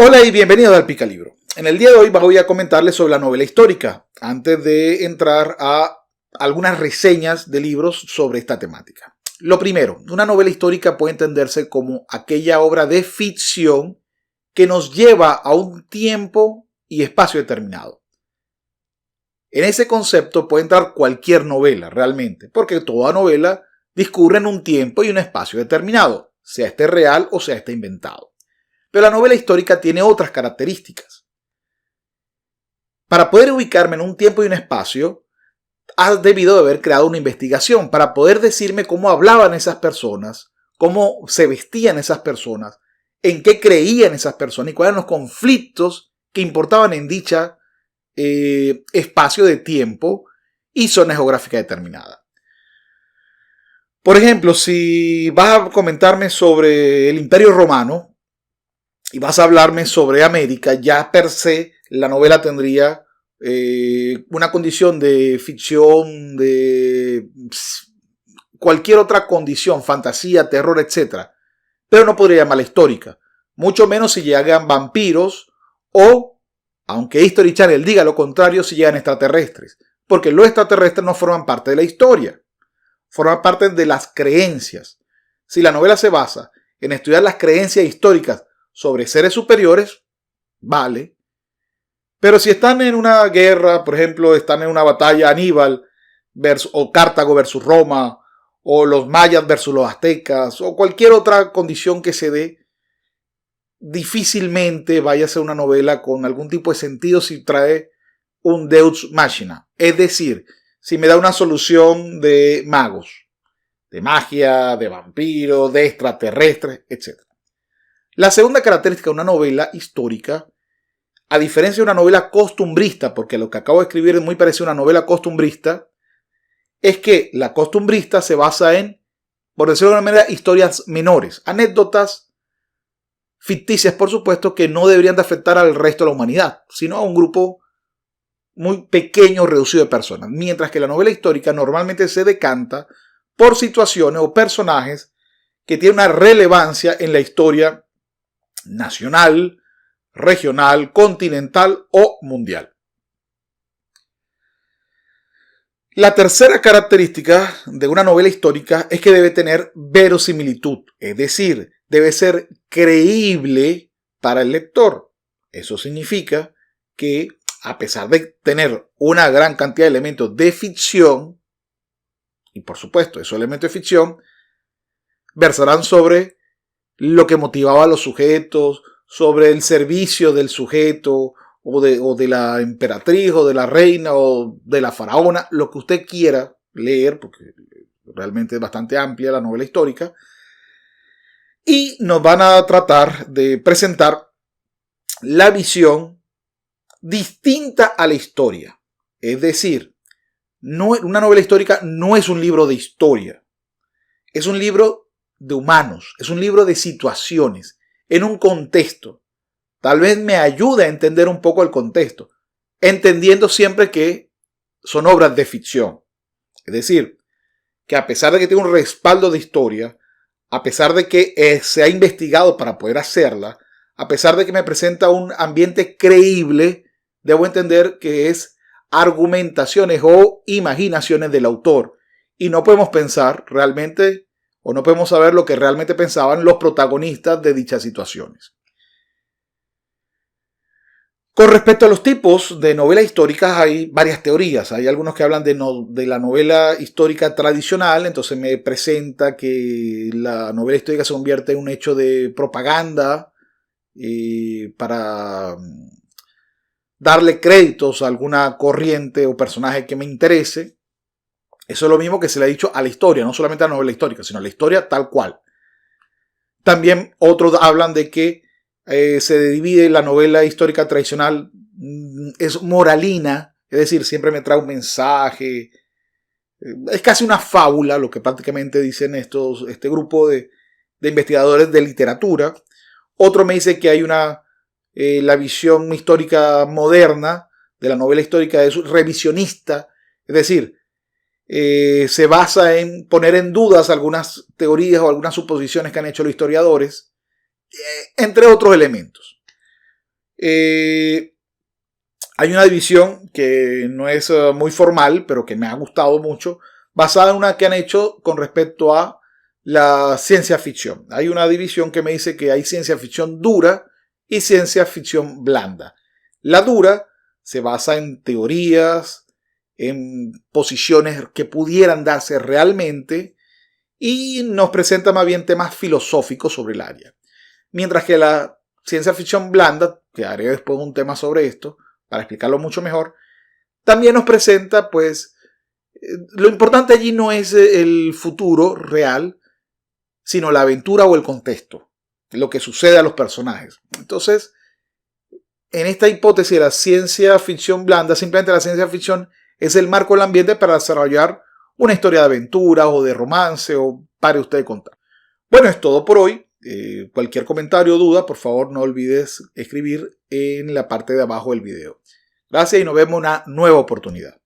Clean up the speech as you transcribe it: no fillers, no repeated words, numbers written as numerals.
Hola y bienvenido al Picalibro. En el día de hoy voy a comentarles sobre la novela histórica, antes de entrar a algunas reseñas de libros sobre esta temática. Lo primero, una novela histórica puede entenderse como aquella obra de ficción que nos lleva a un tiempo y espacio determinado. En ese concepto puede entrar cualquier novela realmente, porque toda novela discurre en un tiempo y un espacio determinado, sea este real o sea este inventado. Pero la novela histórica tiene otras características. Para poder ubicarme en un tiempo y un espacio, has debido de haber creado una investigación para poder decirme cómo hablaban esas personas, cómo se vestían esas personas, en qué creían esas personas y cuáles eran los conflictos que importaban en dicha espacio de tiempo y zona geográfica determinada. Por ejemplo, si vas a comentarme sobre el Imperio Romano, y vas a hablarme sobre América, ya per se la novela tendría una condición de ficción, de cualquier otra condición, fantasía, terror, etc. Pero no podría llamarla histórica. Mucho menos si llegan vampiros o, aunque History Channel diga lo contrario, si llegan extraterrestres. Porque los extraterrestres no forman parte de la historia. Forman parte de las creencias. Si la novela se basa en estudiar las creencias históricas sobre seres superiores, vale. Pero si están en una guerra, por ejemplo, están en una batalla Aníbal o Cartago versus Roma, o los mayas versus los aztecas, o cualquier otra condición que se dé, difícilmente vaya a ser una novela con algún tipo de sentido si trae un Deus Machina. Es decir, si me da una solución de magos, de magia, de vampiros, de extraterrestres, etc. La segunda característica de una novela histórica, a diferencia de una novela costumbrista, porque lo que acabo de escribir es muy parecido a una novela costumbrista, es que la costumbrista se basa en, por decirlo de alguna manera, historias menores, anécdotas ficticias, por supuesto, que no deberían de afectar al resto de la humanidad, sino a un grupo muy pequeño, reducido de personas. Mientras que la novela histórica normalmente se decanta por situaciones o personajes que tienen una relevancia en la historia nacional, regional, continental o mundial. La tercera característica de una novela histórica es que debe tener verosimilitud, es decir, debe ser creíble para el lector. Eso significa que, a pesar de tener una gran cantidad de elementos de ficción, y por supuesto esos elementos de ficción versarán sobre lo que motivaba a los sujetos, sobre el servicio del sujeto, o de la emperatriz, o de la reina, o de la faraona, lo que usted quiera leer, porque realmente es bastante amplia la novela histórica, y nos van a tratar de presentar la visión distinta a la historia. Es decir, una novela histórica no es un libro de historia, es un libro de humanos, es un libro de situaciones, en un contexto. Tal vez me ayude a entender un poco el contexto, entendiendo siempre que son obras de ficción. Es decir, que a pesar de que tiene un respaldo de historia, a pesar de que se ha investigado para poder hacerla, a pesar de que me presenta un ambiente creíble, debo entender que es argumentaciones o imaginaciones del autor. Y no podemos pensar realmente, o no podemos saber lo que realmente pensaban los protagonistas de dichas situaciones. Con respecto a los tipos de novelas históricas hay varias teorías. Hay algunos que hablan de la novela histórica tradicional, entonces me presenta que la novela histórica se convierte en un hecho de propaganda para darle créditos a alguna corriente o personaje que me interese. Eso es lo mismo que se le ha dicho a la historia, no solamente a la novela histórica, sino a la historia tal cual. También otros hablan de que se divide la novela histórica tradicional, es moralina, es decir, siempre me trae un mensaje. Es casi una fábula lo que prácticamente dicen este grupo de investigadores de literatura. Otro me dice que hay la visión histórica moderna de la novela histórica es revisionista, es decir, se basa en poner en dudas algunas teorías o algunas suposiciones que han hecho los historiadores, entre otros elementos. Hay una división que no es muy formal, pero que me ha gustado mucho, basada en una que han hecho con respecto a la ciencia ficción. Hay una división que me dice que hay ciencia ficción dura y ciencia ficción blanda. La dura se basa en teorías, en posiciones que pudieran darse realmente y nos presenta más bien temas filosóficos sobre el área. Mientras que la ciencia ficción blanda, que haré después un tema sobre esto, para explicarlo mucho mejor, también nos presenta, pues, lo importante allí no es el futuro real, sino la aventura o el contexto, lo que sucede a los personajes. Entonces, en esta hipótesis de la ciencia ficción blanda, simplemente la ciencia ficción es el marco del ambiente para desarrollar una historia de aventura o de romance o pare usted de contar. Bueno, es todo por hoy. Cualquier comentario o duda, por favor no olvides escribir en la parte de abajo del video. Gracias y nos vemos en una nueva oportunidad.